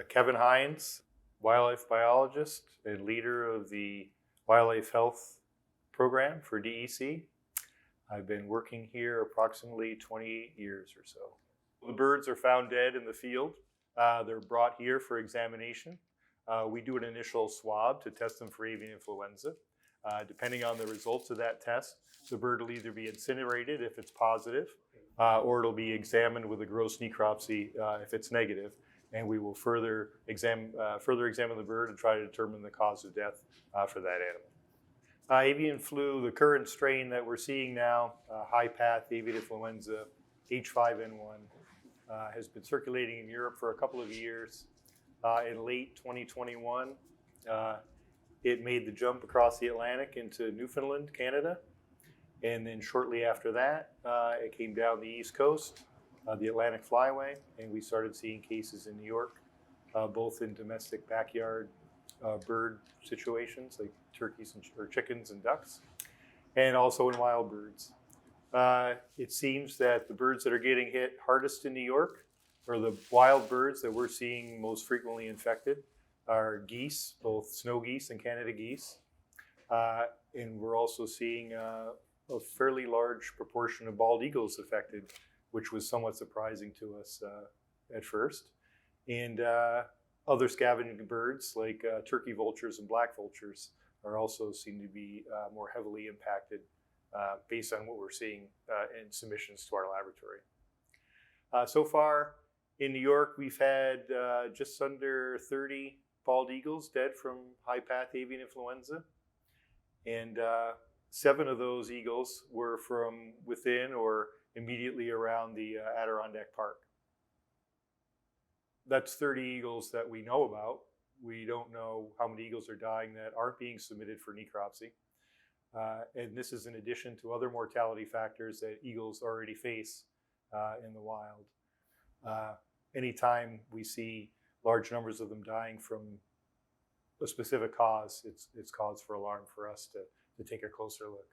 Kevin Hines, wildlife biologist and leader of the wildlife health program for DEC. I've been working here approximately 28 years or so. The birds are found dead in the field. They're brought here for examination. We do an initial swab to test them for avian influenza. Depending on the results of that test, the bird will either be incinerated if it's positive, or it'll be examined with a gross necropsy if it's negative. And we will further examine the bird and try to determine the cause of death for that animal. Avian flu, the current strain that we're seeing now, high-path avian influenza H5N1, has been circulating in Europe for a couple of years. In late 2021, it made the jump across the Atlantic into Newfoundland, Canada. And then shortly after that, it came down the East Coast, the Atlantic Flyway, and we started seeing cases in New York, both in domestic backyard bird situations like turkeys or chickens and ducks, and also in wild birds. It seems that the birds that are getting hit hardest in New York, or the wild birds that we're seeing most frequently infected, are geese, both snow geese and Canada geese. And we're also seeing a fairly large proportion of bald eagles affected, which was somewhat surprising to us at first. And other scavenging birds like turkey vultures and black vultures are also seem to be more heavily impacted based on what we're seeing in submissions to our laboratory. So far in New York, we've had just under 30 bald eagles dead from high-path avian influenza. And 7 of those eagles were from within or immediately around the Adirondack Park. That's 30 eagles that we know about. We don't know how many eagles are dying that aren't being submitted for necropsy. And this is in addition to other mortality factors that eagles already face in the wild. Anytime we see large numbers of them dying from a specific cause, it's cause for alarm for us to take a closer look.